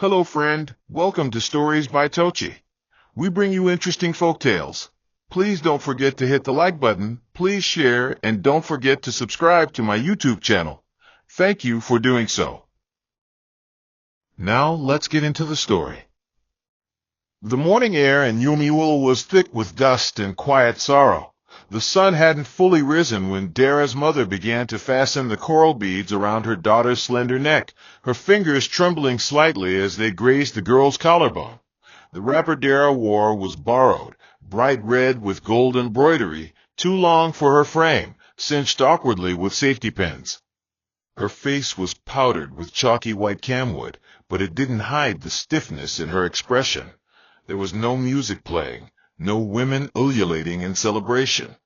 Hello friend, welcome to Stories by Tocci. We bring you interesting folk tales. Please don't forget to hit the like button, please share, and don't forget to subscribe to my YouTube channel. Thank you for doing so. Now let's get into the story. The morning air in Yumul was thick with dust and quiet sorrow. The sun hadn't fully risen when Dara's mother began to fasten the coral beads around her daughter's slender neck, her fingers trembling slightly as they grazed the girl's collarbone. The wrapper Dara wore was borrowed, bright red with gold embroidery, too long for her frame, cinched awkwardly with safety pins. Her face was powdered with chalky white camwood, but it didn't hide the stiffness in her expression. There was no music playing, no women ululating in celebration,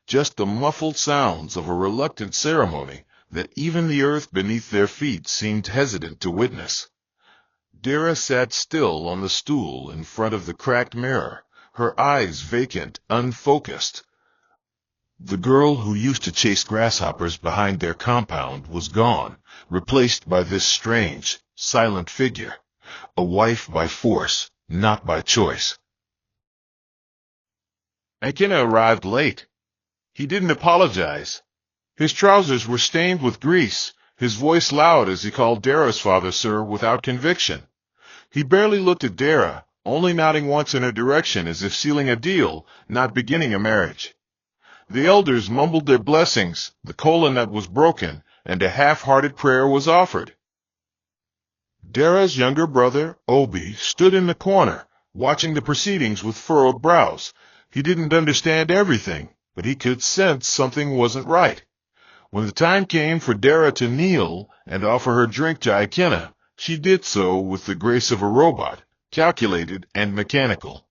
just the muffled sounds of a reluctant ceremony that even the earth beneath their feet seemed hesitant to witness. Dara sat still on the stool in front of the cracked mirror, her eyes vacant, unfocused. The girl who used to chase grasshoppers behind their compound was gone, replaced by this strange, silent figure, a wife by force, not by choice. Akina arrived late. He didn't apologize. His trousers were stained with grease, his voice loud as he called Dara's father sir without conviction. He barely looked at Dara, only nodding once in her direction as if sealing a deal, not beginning a marriage. The elders mumbled their blessings, the kola nut was broken, and a half-hearted prayer was offered. Dara's younger brother, Obi, stood in the corner, watching the proceedings with furrowed brows. He didn't understand everything, but he could sense something wasn't right. When the time came for Dara to kneel and offer her drink to Ikena, she did so with the grace of a robot, calculated and mechanical.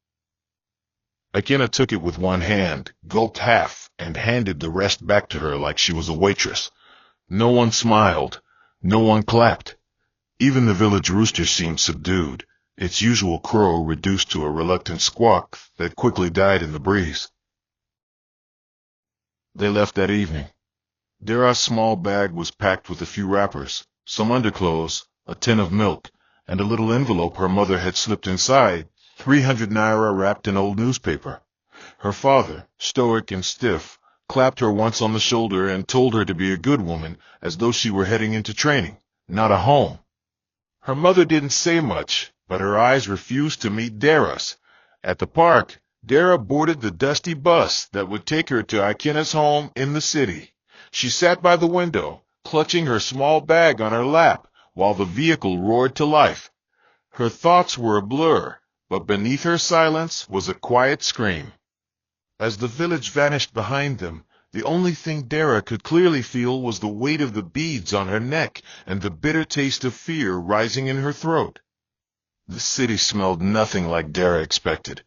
Ikena took it with one hand, gulped half, and handed the rest back to her like she was a waitress. No one smiled. No one clapped. Even the village rooster seemed subdued, its usual crow reduced to a reluctant squawk that quickly died in the breeze. They left that evening. Dara's small bag was packed with a few wrappers, some underclothes, a tin of milk, and a little envelope her mother had slipped inside, 300 naira wrapped in old newspaper. Her father, stoic and stiff, clapped her once on the shoulder and told her to be a good woman, as though she were heading into training, not a home. Her mother didn't say much, but her eyes refused to meet Dara's. At the park, Dara boarded the dusty bus that would take her to Ikena's home in the city. She sat by the window, clutching her small bag on her lap, while the vehicle roared to life. Her thoughts were a blur, but beneath her silence was a quiet scream. As the village vanished behind them, the only thing Dara could clearly feel was the weight of the beads on her neck and the bitter taste of fear rising in her throat. The city smelled nothing like Dara expected.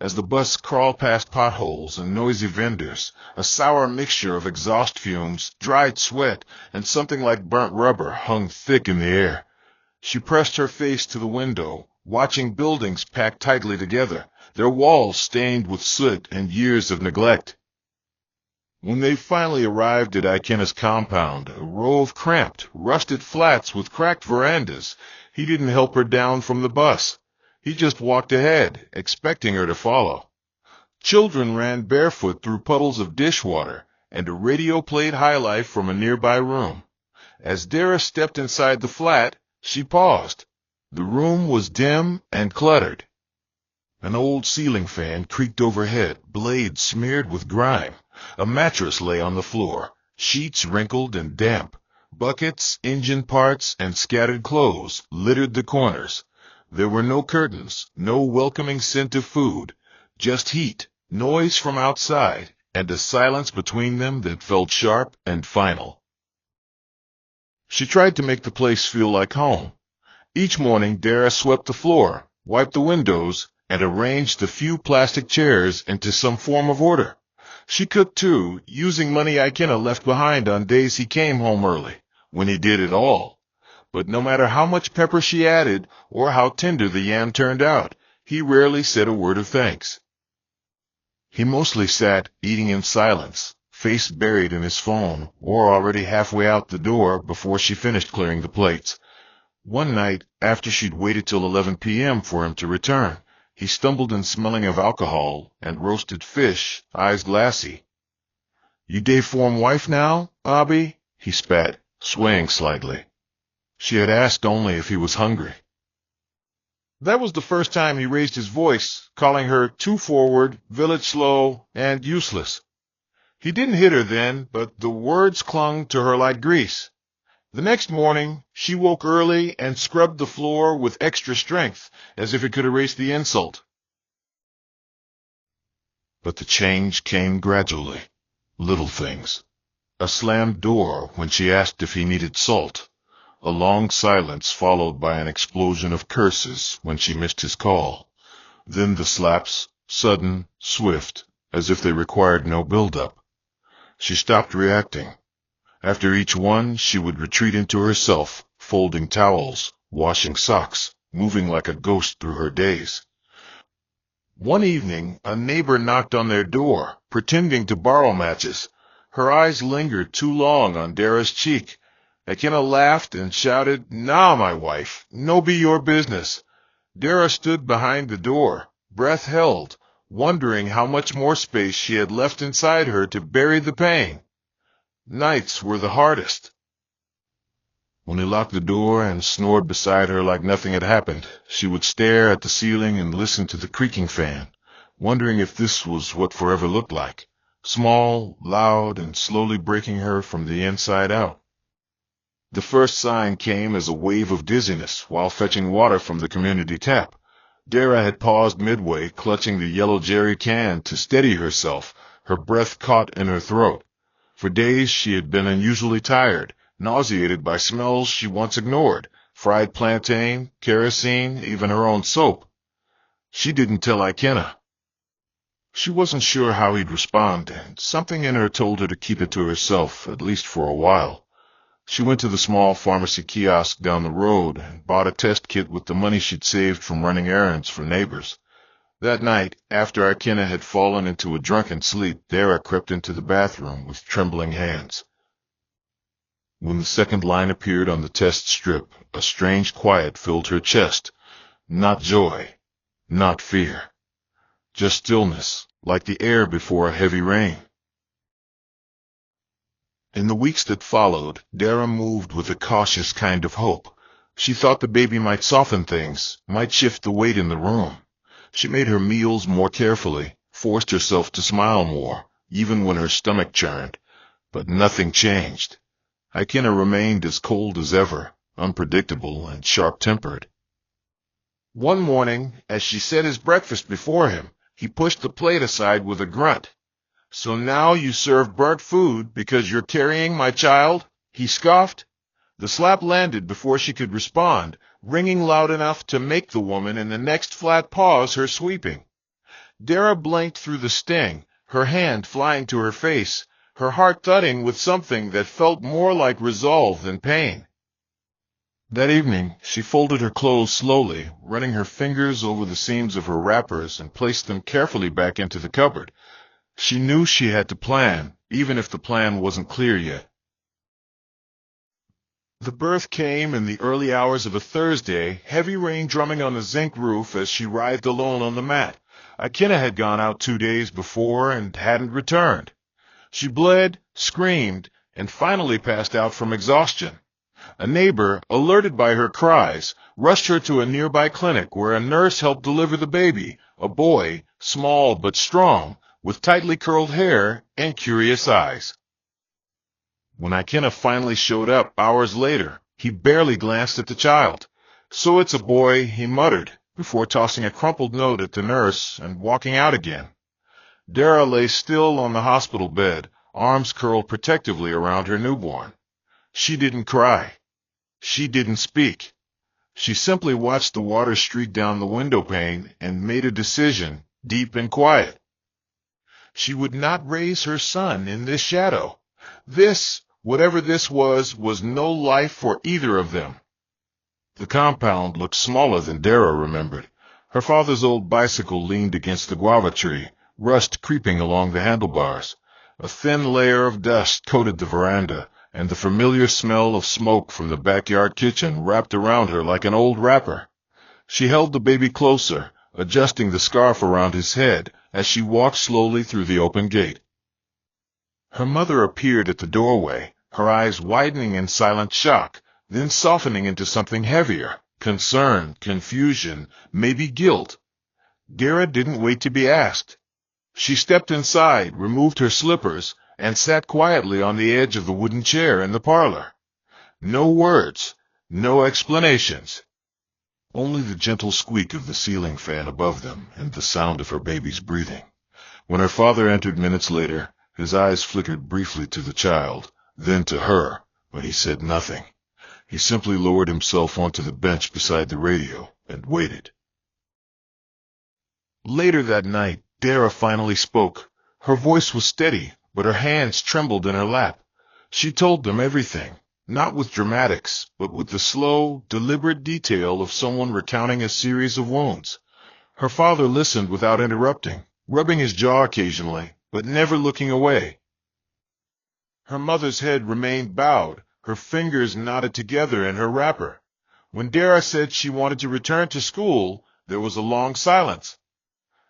As the bus crawled past potholes and noisy vendors, a sour mixture of exhaust fumes, dried sweat, and something like burnt rubber hung thick in the air. She pressed her face to the window, watching buildings packed tightly together, their walls stained with soot and years of neglect. When they finally arrived at Ikena's compound, a row of cramped, rusted flats with cracked verandas, he didn't help her down from the bus. He just walked ahead, expecting her to follow. Children ran barefoot through puddles of dishwater, and a radio played highlife from a nearby room. As Dara stepped inside the flat, she paused. The room was dim and cluttered. An old ceiling fan creaked overhead, blades smeared with grime. A mattress lay on the floor, sheets wrinkled and damp. Buckets, engine parts, and scattered clothes littered the corners. There were no curtains, no welcoming scent of food, just heat, noise from outside, and a silence between them that felt sharp and final. She tried to make the place feel like home. Each morning Dara swept the floor, wiped the windows, and arranged the few plastic chairs into some form of order. She cooked too, using money Ikena left behind on days he came home early, when he did at all. But no matter how much pepper she added, or how tender the yam turned out, he rarely said a word of thanks. He mostly sat, eating in silence, face buried in his phone, or already halfway out the door before she finished clearing the plates. One night, after she'd waited till 11 p.m. for him to return, he stumbled in smelling of alcohol and roasted fish, eyes glassy. "You day-form wife now, Abby?" he spat, swaying slightly. She had asked only if he was hungry. That was the first time he raised his voice, calling her too forward, village slow, and useless. He didn't hit her then, but the words clung to her like grease. The next morning, she woke early and scrubbed the floor with extra strength, as if it could erase the insult. But the change came gradually. Little things. A slammed door when she asked if he needed salt. A long silence followed by an explosion of curses when she missed his call. Then the slaps, sudden, swift, as if they required no build-up. She stopped reacting. After each one, she would retreat into herself, folding towels, washing socks, moving like a ghost through her days. One evening, a neighbor knocked on their door, pretending to borrow matches. Her eyes lingered too long on Dara's cheek. Akina laughed and shouted, "Nah, my wife, no be your business." Dara stood behind the door, breath held, wondering how much more space she had left inside her to bury the pain. Nights were the hardest. When he locked the door and snored beside her like nothing had happened, she would stare at the ceiling and listen to the creaking fan, wondering if this was what forever looked like, small, loud, and slowly breaking her from the inside out. The first sign came as a wave of dizziness while fetching water from the community tap. Dara had paused midway, clutching the yellow jerry can to steady herself, her breath caught in her throat. For days she had been unusually tired, nauseated by smells she once ignored, fried plantain, kerosene, even her own soap. She didn't tell Ikena. She wasn't sure how he'd respond, and something in her told her to keep it to herself, at least for a while. She went to the small pharmacy kiosk down the road and bought a test kit with the money she'd saved from running errands for neighbors. That night, after Ikena had fallen into a drunken sleep, Dara crept into the bathroom with trembling hands. When the second line appeared on the test strip, a strange quiet filled her chest. Not joy, not fear. Just stillness, like the air before a heavy rain. In the weeks that followed, Dara moved with a cautious kind of hope. She thought the baby might soften things, might shift the weight in the room. She made her meals more carefully, forced herself to smile more, even when her stomach churned. But nothing changed. Ikena remained as cold as ever, unpredictable and sharp-tempered. One morning, as she set his breakfast before him, he pushed the plate aside with a grunt. "So now you serve burnt food because you're carrying my child?" he scoffed. The slap landed before she could respond, ringing loud enough to make the woman in the next flat pause her sweeping. Dara blinked through the sting, her hand flying to her face, her heart thudding with something that felt more like resolve than pain. That evening, she folded her clothes slowly, running her fingers over the seams of her wrappers and placed them carefully back into the cupboard. She knew she had to plan, even if the plan wasn't clear yet. The birth came in the early hours of a Thursday, heavy rain drumming on the zinc roof as she writhed alone on the mat. Ikena had gone out 2 days before and hadn't returned. She bled, screamed, and finally passed out from exhaustion. A neighbor, alerted by her cries, rushed her to a nearby clinic where a nurse helped deliver the baby, a boy, small but strong, with tightly curled hair and curious eyes. When Ikena finally showed up hours later, he barely glanced at the child. "So it's a boy," he muttered, before tossing a crumpled note at the nurse and walking out again. Dara lay still on the hospital bed, arms curled protectively around her newborn. She didn't cry. She didn't speak. She simply watched the water streak down the window pane and made a decision, deep and quiet. She would not raise her son in this shadow. This, whatever this was no life for either of them. The compound looked smaller than Dara remembered. Her father's old bicycle leaned against the guava tree, rust creeping along the handlebars. A thin layer of dust coated the veranda, and the familiar smell of smoke from the backyard kitchen wrapped around her like an old wrapper. She held the baby closer, adjusting the scarf around his head as she walked slowly through the open gate. Her mother appeared at the doorway, her eyes widening in silent shock, then softening into something heavier, concern, confusion, maybe guilt. Dara didn't wait to be asked. She stepped inside, removed her slippers, and sat quietly on the edge of the wooden chair in the parlor. No words, no explanations. Only the gentle squeak of the ceiling fan above them and the sound of her baby's breathing. When her father entered minutes later, his eyes flickered briefly to the child, then to her, but he said nothing. He simply lowered himself onto the bench beside the radio and waited. Later that night, Dara finally spoke. Her voice was steady, but her hands trembled in her lap. She told them everything, not with dramatics, but with the slow, deliberate detail of someone recounting a series of wounds. Her father listened without interrupting, rubbing his jaw occasionally, but never looking away. Her mother's head remained bowed, her fingers knotted together in her wrapper. When Dara said she wanted to return to school, there was a long silence.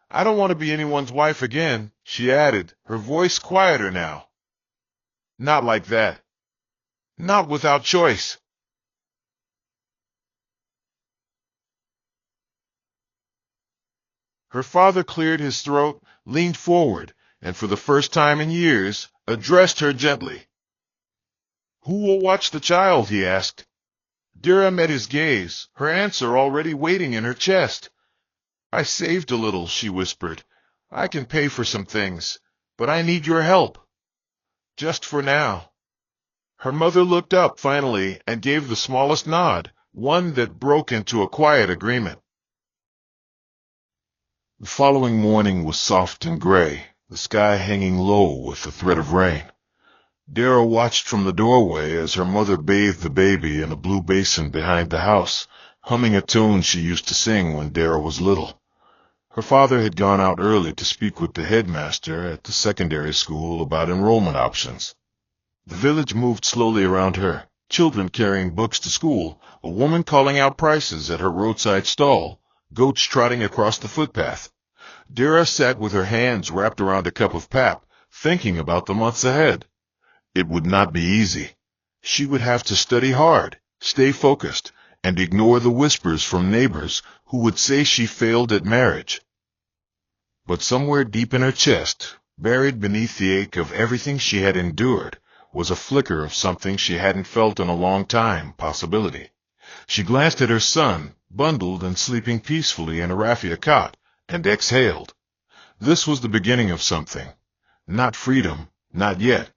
"I don't want to be anyone's wife again," she added, her voice quieter now. "Not like that. Not without choice." Her father cleared his throat, leaned forward, and for the first time in years, addressed her gently. "Who will watch the child?" he asked. Dara met his gaze, her answer already waiting in her chest. "I saved a little," she whispered. "I can pay for some things, but I need your help. Just for now." Her mother looked up finally and gave the smallest nod, one that broke into a quiet agreement. The following morning was soft and gray, the sky hanging low with the threat of rain. Dara watched from the doorway as her mother bathed the baby in a blue basin behind the house, humming a tune she used to sing when Dara was little. Her father had gone out early to speak with the headmaster at the secondary school about enrollment options. The village moved slowly around her, children carrying books to school, a woman calling out prices at her roadside stall, goats trotting across the footpath. Dara sat with her hands wrapped around a cup of pap, thinking about the months ahead. It would not be easy. She would have to study hard, stay focused, and ignore the whispers from neighbors who would say she failed at marriage. But somewhere deep in her chest, buried beneath the ache of everything she had endured, was a flicker of something she hadn't felt in a long time, possibility. She glanced at her son, bundled and sleeping peacefully in a raffia cot, and exhaled. This was the beginning of something. Not freedom, not yet,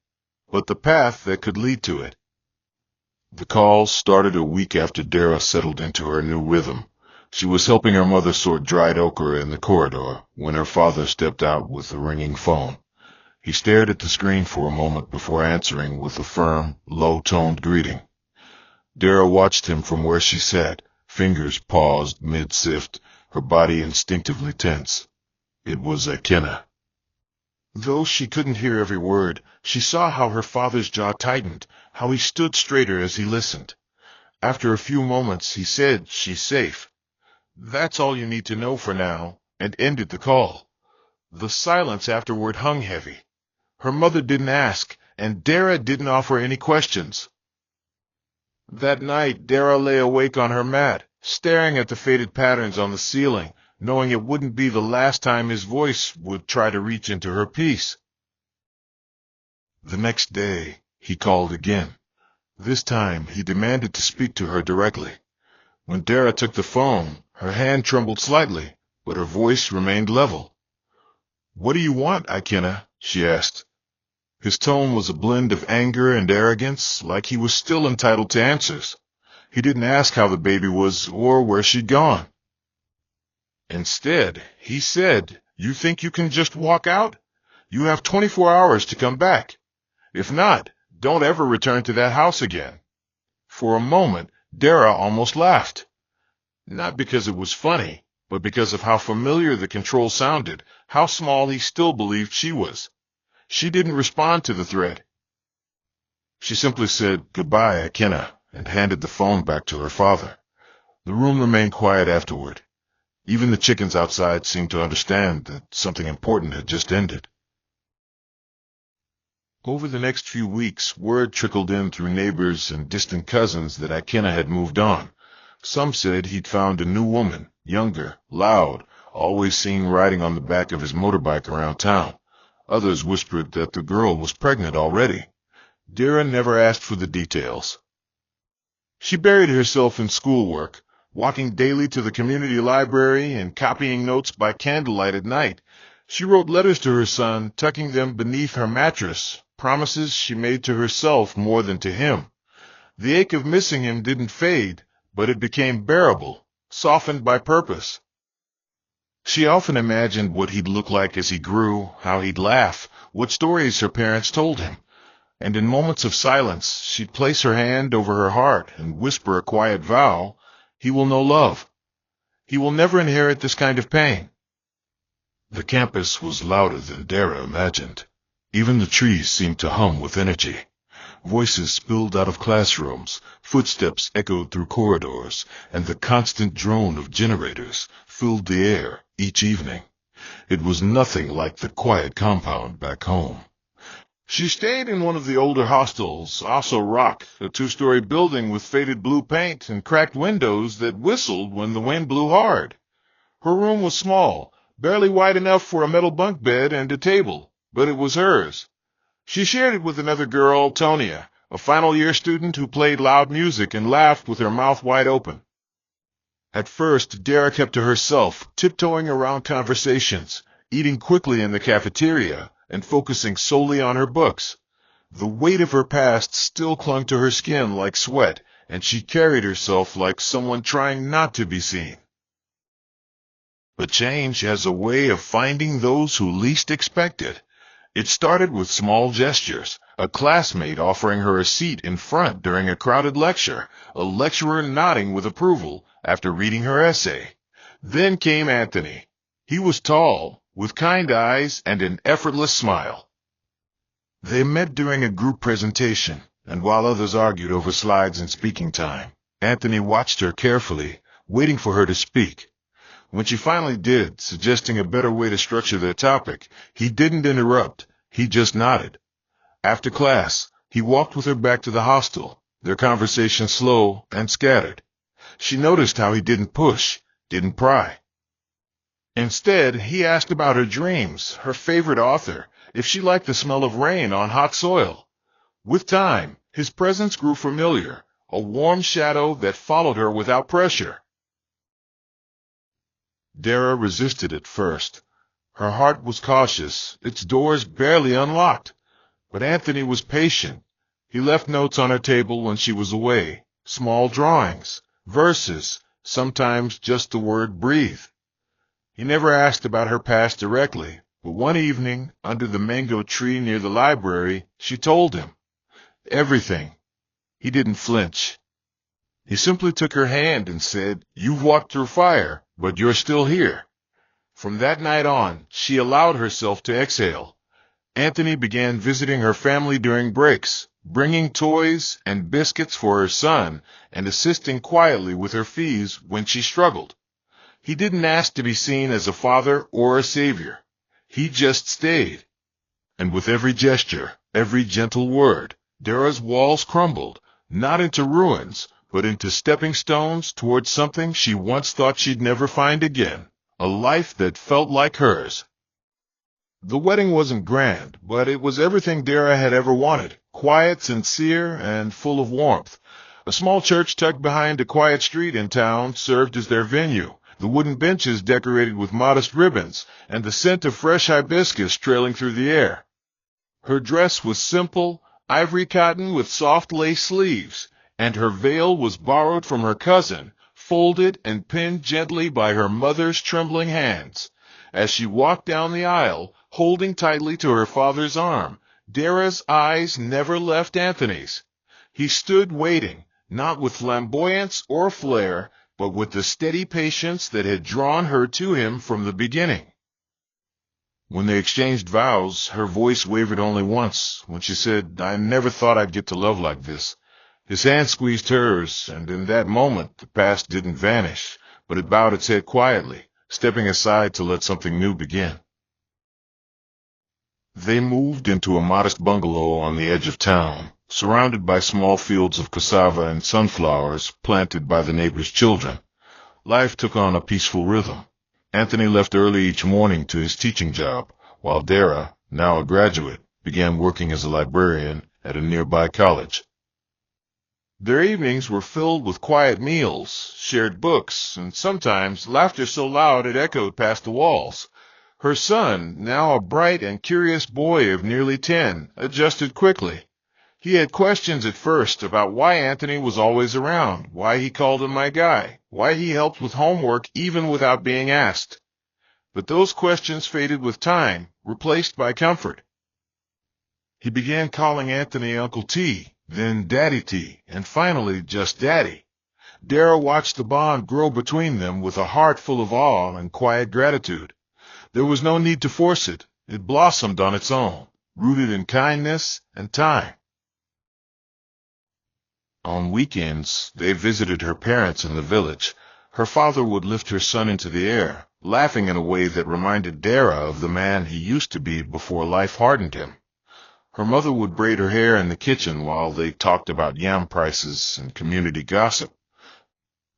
but the path that could lead to it. The calls started a week after Dara settled into her new rhythm. She was helping her mother sort dried okra in the corridor when her father stepped out with the ringing phone. He stared at the screen for a moment before answering with a firm, low-toned greeting. Dara watched him from where she sat, fingers paused mid-sift, her body instinctively tense. It was Akina. Though she couldn't hear every word, she saw how her father's jaw tightened, how he stood straighter as he listened. After a few moments, he said, "She's safe. That's all you need to know for now," and ended the call. The silence afterward hung heavy. Her mother didn't ask, and Dara didn't offer any questions. That night, Dara lay awake on her mat, staring at the faded patterns on the ceiling, knowing it wouldn't be the last time his voice would try to reach into her peace. The next day, he called again. This time, he demanded to speak to her directly. When Dara took the phone, her hand trembled slightly, but her voice remained level. "What do you want, Akina?" she asked. His tone was a blend of anger and arrogance, like he was still entitled to answers. He didn't ask how the baby was or where she'd gone. Instead, he said, "You think you can just walk out? You have 24 hours to come back. If not, don't ever return to that house again." For a moment, Dara almost laughed. Not because it was funny, but because of how familiar the control sounded, how small he still believed she was. She didn't respond to the threat. She simply said, "Goodbye, Akinna," and handed the phone back to her father. The room remained quiet afterward. Even the chickens outside seemed to understand that something important had just ended. Over the next few weeks, word trickled in through neighbors and distant cousins that Akinna had moved on. Some said he'd found a new woman, younger, loud, always seen riding on the back of his motorbike around town. Others whispered that the girl was pregnant already. Dara never asked for the details. She buried herself in schoolwork, walking daily to the community library and copying notes by candlelight at night. She wrote letters to her son, tucking them beneath her mattress, promises she made to herself more than to him. The ache of missing him didn't fade, but it became bearable, softened by purpose. She often imagined what he'd look like as he grew, how he'd laugh, what stories her parents told him. And in moments of silence, she'd place her hand over her heart and whisper a quiet vow: "He will know love. He will never inherit this kind of pain." The campus was louder than Dara imagined. Even the trees seemed to hum with energy. Voices spilled out of classrooms, footsteps echoed through corridors, and the constant drone of generators filled the air each evening. It was nothing like the quiet compound back home. She stayed in one of the older hostels, also Rock, a two-story building with faded blue paint and cracked windows that whistled when the wind blew hard. Her room was small, barely wide enough for a metal bunk bed and a table, but it was hers. She shared it with another girl, Tonia, a final-year student who played loud music and laughed with her mouth wide open. At first, Dara kept to herself, tiptoeing around conversations, eating quickly in the cafeteria, and focusing solely on her books. The weight of her past still clung to her skin like sweat, and she carried herself like someone trying not to be seen. But change has a way of finding those who least expect it. It started with small gestures, a classmate offering her a seat in front during a crowded lecture, a lecturer nodding with approval after reading her essay. Then came Anthony. He was tall, with kind eyes and an effortless smile. They met during a group presentation, and while others argued over slides and speaking time, Anthony watched her carefully, waiting for her to speak. When she finally did, suggesting a better way to structure their topic, he didn't interrupt. He just nodded. After class, he walked with her back to the hostel, their conversation slow and scattered. She noticed how he didn't push, didn't pry. Instead, he asked about her dreams, her favorite author, if she liked the smell of rain on hot soil. With time, his presence grew familiar, a warm shadow that followed her without pressure. Dara resisted at first. Her heart was cautious, its doors barely unlocked. But Anthony was patient. He left notes on her table when she was away, small drawings, verses, sometimes just the word breathe. He never asked about her past directly, but one evening, under the mango tree near the library, she told him everything. He didn't flinch. He simply took her hand and said, "You've walked through fire, but you're still here." From that night on, she allowed herself to exhale. Anthony began visiting her family during breaks, bringing toys and biscuits for her son, and assisting quietly with her fees when she struggled. He didn't ask to be seen as a father or a savior. He just stayed. And with every gesture, every gentle word, Dara's walls crumbled, not into ruins, but into stepping stones towards something she once thought she'd never find again, a life that felt like hers. The wedding wasn't grand, but it was everything Dara had ever wanted, quiet, sincere, and full of warmth. A small church tucked behind a quiet street in town served as their venue, the wooden benches decorated with modest ribbons, and the scent of fresh hibiscus trailing through the air. Her dress was simple, ivory cotton with soft lace sleeves, and her veil was borrowed from her cousin, folded and pinned gently by her mother's trembling hands. As she walked down the aisle, holding tightly to her father's arm, Dara's eyes never left Anthony's. He stood waiting, not with flamboyance or flair, but with the steady patience that had drawn her to him from the beginning. When they exchanged vows, her voice wavered only once, when she said, "I never thought I'd get to love like this." His hand squeezed hers, and in that moment the past didn't vanish, but it bowed its head quietly, stepping aside to let something new begin. They moved into a modest bungalow on the edge of town, surrounded by small fields of cassava and sunflowers planted by the neighbors' children. Life took on a peaceful rhythm. Anthony left early each morning to his teaching job, while Dara, now a graduate, began working as a librarian at a nearby college. Their evenings were filled with quiet meals, shared books, and sometimes laughter so loud it echoed past the walls. Her son, now a bright and curious boy of nearly 10, adjusted quickly. He had questions at first about why Anthony was always around, why he called him my guy, why he helped with homework even without being asked. But those questions faded with time, replaced by comfort. He began calling Anthony Uncle T, then Daddy T, and finally just Daddy. Dara watched the bond grow between them with a heart full of awe and quiet gratitude. There was no need to force it. It blossomed on its own, rooted in kindness and time. On weekends, they visited her parents in the village. Her father would lift her son into the air, laughing in a way that reminded Dara of the man he used to be before life hardened him. Her mother would braid her hair in the kitchen while they talked about yam prices and community gossip.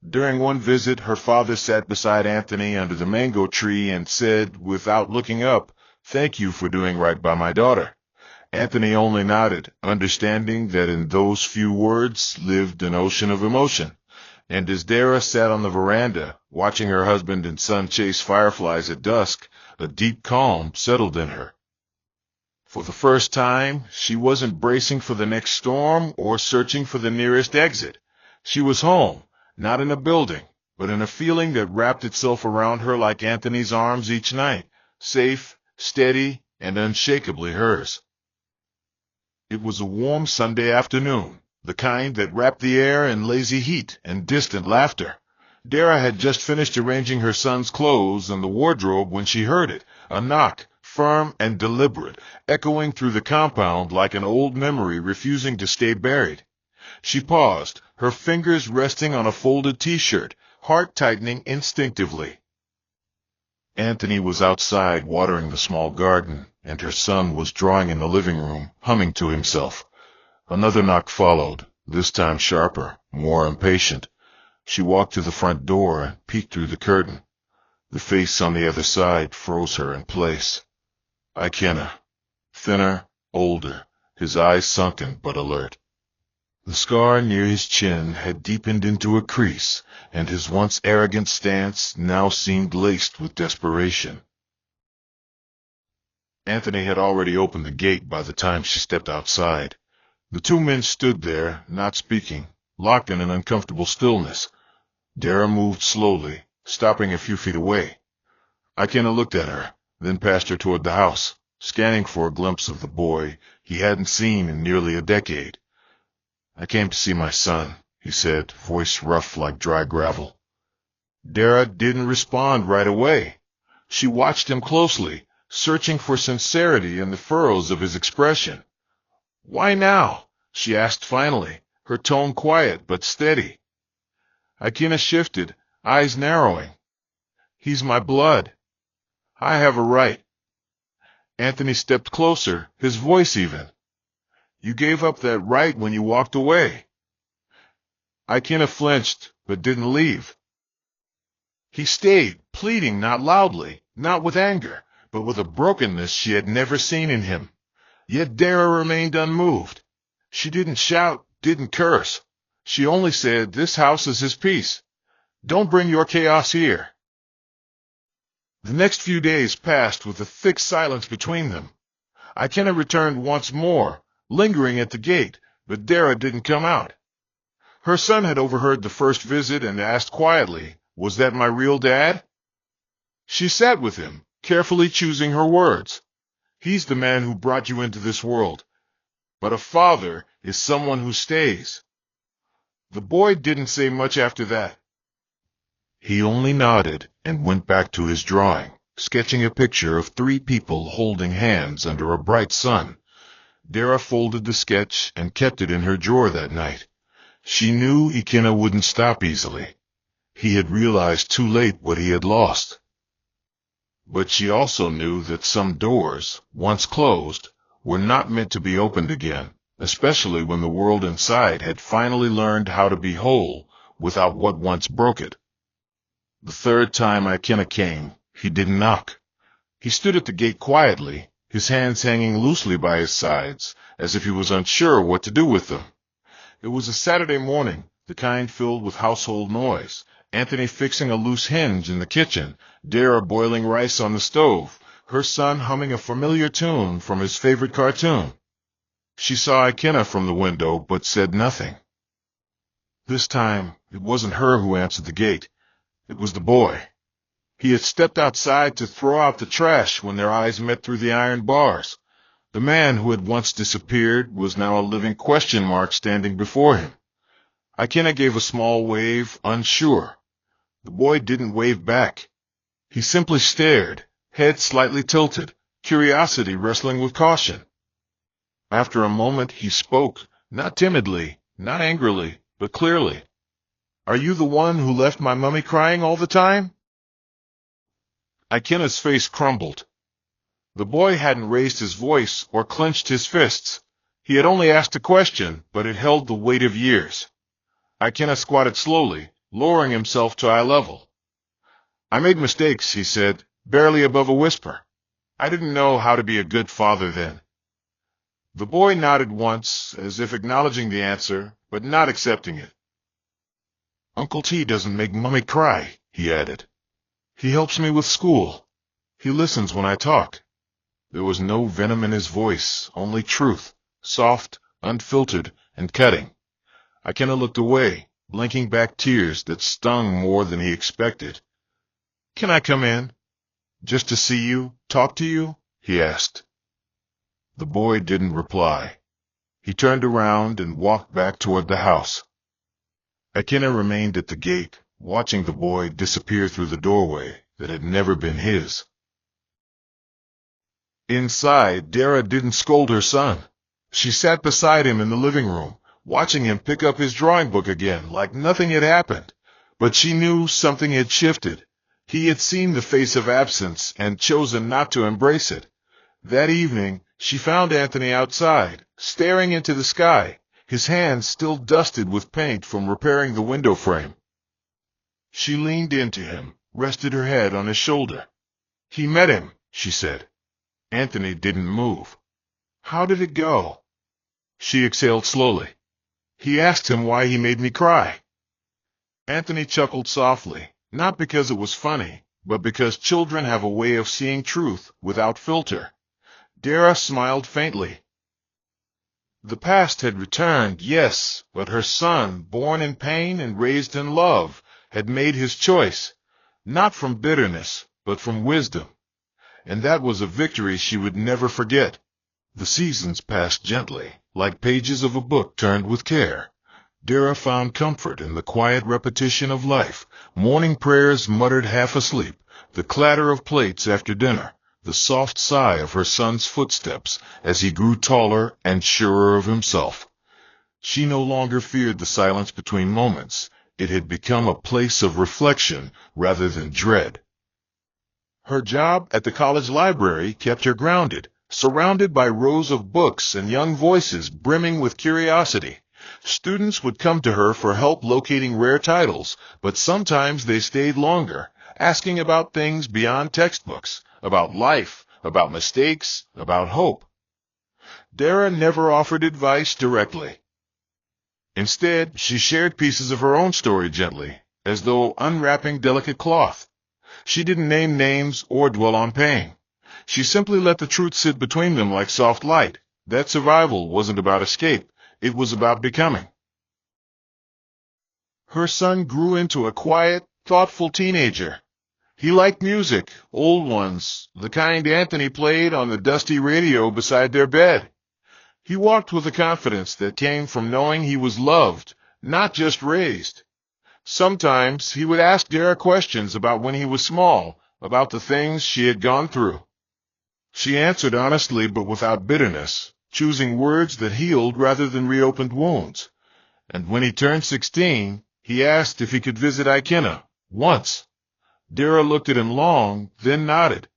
During one visit, her father sat beside Anthony under the mango tree and said, without looking up, "Thank you for doing right by my daughter." Anthony only nodded, understanding that in those few words lived an ocean of emotion. And as Dara sat on the veranda, watching her husband and son chase fireflies at dusk, a deep calm settled in her. For the first time, she wasn't bracing for the next storm or searching for the nearest exit. She was home, not in a building, but in a feeling that wrapped itself around her like Anthony's arms each night, safe, steady, and unshakably hers. It was a warm Sunday afternoon, the kind that wrapped the air in lazy heat and distant laughter. Dara had just finished arranging her son's clothes and the wardrobe when she heard it, a knock, firm and deliberate, echoing through the compound like an old memory refusing to stay buried. She paused, her fingers resting on a folded T-shirt, heart tightening instinctively. Anthony was outside watering the small garden, and her son was drawing in the living room, humming to himself. Another knock followed, this time sharper, more impatient. She walked to the front door and peeked through the curtain. The face on the other side froze her in place. Ikenna, thinner, older, his eyes sunken but alert. The scar near his chin had deepened into a crease, and his once arrogant stance now seemed laced with desperation. Anthony had already opened the gate by the time she stepped outside. The two men stood there, not speaking, locked in an uncomfortable stillness. Dara moved slowly, stopping a few feet away. Ikenna looked at her, then passed her toward the house, scanning for a glimpse of the boy he hadn't seen in nearly a decade. "I came to see my son," he said, voice rough like dry gravel. Dara didn't respond right away. She watched him closely, searching for sincerity in the furrows of his expression. "Why now?" she asked finally, her tone quiet but steady. Ikenna shifted, eyes narrowing. "He's my blood. I have a right." Anthony stepped closer, his voice even. "You gave up that right when you walked away." Ikenna flinched, but didn't leave. He stayed, pleading not loudly, not with anger, but with a brokenness she had never seen in him. Yet Dara remained unmoved. She didn't shout, didn't curse. She only said, "This house is his peace. Don't bring your chaos here." The next few days passed with a thick silence between them. Ikenna returned once more, lingering at the gate, but Dara didn't come out. Her son had overheard the first visit and asked quietly, "Was that my real dad?" She sat with him, carefully choosing her words. "He's the man who brought you into this world. But a father is someone who stays." The boy didn't say much after that. He only nodded and went back to his drawing, sketching a picture of three people holding hands under a bright sun. Dara folded the sketch and kept it in her drawer that night. She knew Ikenna wouldn't stop easily. He had realized too late what he had lost. But she also knew that some doors, once closed, were not meant to be opened again, especially when the world inside had finally learned how to be whole without what once broke it. The third time Ikenna came, he didn't knock. He stood at the gate quietly, his hands hanging loosely by his sides, as if he was unsure what to do with them. It was a Saturday morning, the kind filled with household noise. Anthony fixing a loose hinge in the kitchen, Dara boiling rice on the stove, her son humming a familiar tune from his favorite cartoon. She saw Ikenna from the window, but said nothing. This time, it wasn't her who answered the gate. It was the boy. He had stepped outside to throw out the trash when their eyes met through the iron bars. The man who had once disappeared was now a living question mark standing before him. Ikenna gave a small wave, unsure. The boy didn't wave back. He simply stared, head slightly tilted, curiosity wrestling with caution. After a moment, he spoke, not timidly, not angrily, but clearly. "Are you the one who left my mummy crying all the time?" Ikenna's face crumbled. The boy hadn't raised his voice or clenched his fists. He had only asked a question, but it held the weight of years. Ikenna squatted slowly, lowering himself to eye level. "I made mistakes," he said, barely above a whisper. "I didn't know how to be a good father then." The boy nodded once, as if acknowledging the answer, but not accepting it. "Uncle T doesn't make Mummy cry," he added. "He helps me with school. He listens when I talk." There was no venom in his voice, only truth, soft, unfiltered, and cutting. Ikenna looked away, blinking back tears that stung more than he expected. "Can I come in? Just to see you, talk to you?" he asked. The boy didn't reply. He turned around and walked back toward the house. Ikenna remained at the gate, watching the boy disappear through the doorway that had never been his. Inside, Dara didn't scold her son. She sat beside him in the living room, watching him pick up his drawing book again like nothing had happened. But she knew something had shifted. He had seen the face of absence and chosen not to embrace it. That evening, she found Anthony outside, staring into the sky, his hands still dusted with paint from repairing the window frame. She leaned into him, rested her head on his shoulder. "He met him," she said. Anthony didn't move. "How did it go?" She exhaled slowly. "He asked him why he made me cry." Anthony chuckled softly, not because it was funny, but because children have a way of seeing truth without filter. Dara smiled faintly. The past had returned, yes, but her son, born in pain and raised in love, had made his choice, not from bitterness, but from wisdom. And that was a victory she would never forget. The seasons passed gently, like pages of a book turned with care. Dara found comfort in the quiet repetition of life, morning prayers muttered half asleep, the clatter of plates after dinner, the soft sigh of her son's footsteps as he grew taller and surer of himself. She no longer feared the silence between moments. It had become a place of reflection rather than dread. Her job at the college library kept her grounded, surrounded by rows of books and young voices brimming with curiosity. Students would come to her for help locating rare titles, but sometimes they stayed longer, asking about things beyond textbooks, about life, about mistakes, about hope. Dara never offered advice directly. Instead, she shared pieces of her own story gently, as though unwrapping delicate cloth. She didn't name names or dwell on pain. She simply let the truth sit between them like soft light. That survival wasn't about escape. It was about becoming. Her son grew into a quiet, thoughtful teenager. He liked music, old ones, the kind Anthony played on the dusty radio beside their bed. He walked with a confidence that came from knowing he was loved, not just raised. Sometimes he would ask Dara questions about when he was small, about the things she had gone through. She answered honestly but without bitterness, choosing words that healed rather than reopened wounds. And when he turned 16, he asked if he could visit Ikena once. Dara looked at him long, then nodded.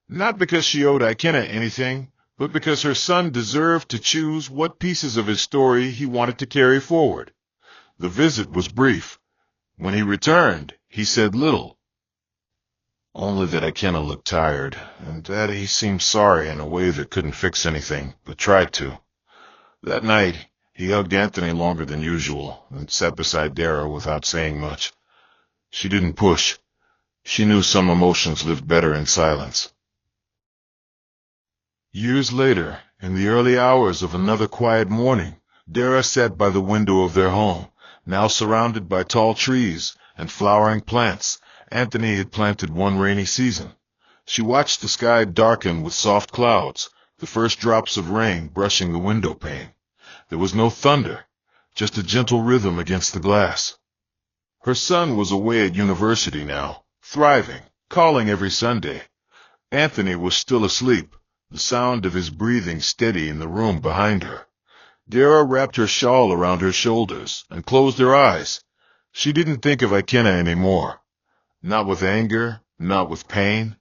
Not because she owed Ikena anything, but because her son deserved to choose what pieces of his story he wanted to carry forward. The visit was brief. When he returned, he said little. Only that Ikena looked tired, and that he seemed sorry in a way that couldn't fix anything, but tried to. That night, he hugged Anthony longer than usual, and sat beside Dara without saying much. She didn't push. She knew some emotions lived better in silence. Years later, in the early hours of another quiet morning, Dara sat by the window of their home, now surrounded by tall trees and flowering plants Anthony had planted one rainy season. She watched the sky darken with soft clouds, the first drops of rain brushing the window pane. There was no thunder, just a gentle rhythm against the glass. Her son was away at university now, thriving, calling every Sunday. Anthony was still asleep, the sound of his breathing steady in the room behind her. Dara wrapped her shawl around her shoulders and closed her eyes. She didn't think of Ikena anymore. Not with anger, not with pain,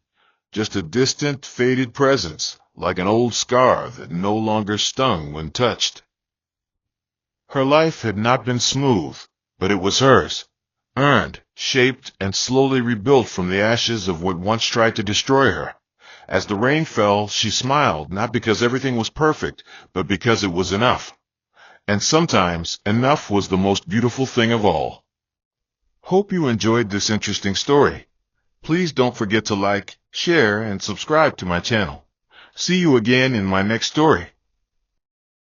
just a distant, faded presence, like an old scar that no longer stung when touched. Her life had not been smooth, but it was hers, earned, shaped, and slowly rebuilt from the ashes of what once tried to destroy her. As the rain fell, she smiled, not because everything was perfect, but because it was enough. And sometimes, enough was the most beautiful thing of all. Hope you enjoyed this interesting story. Please don't forget to like, share, and subscribe to my channel. See you again in my next story.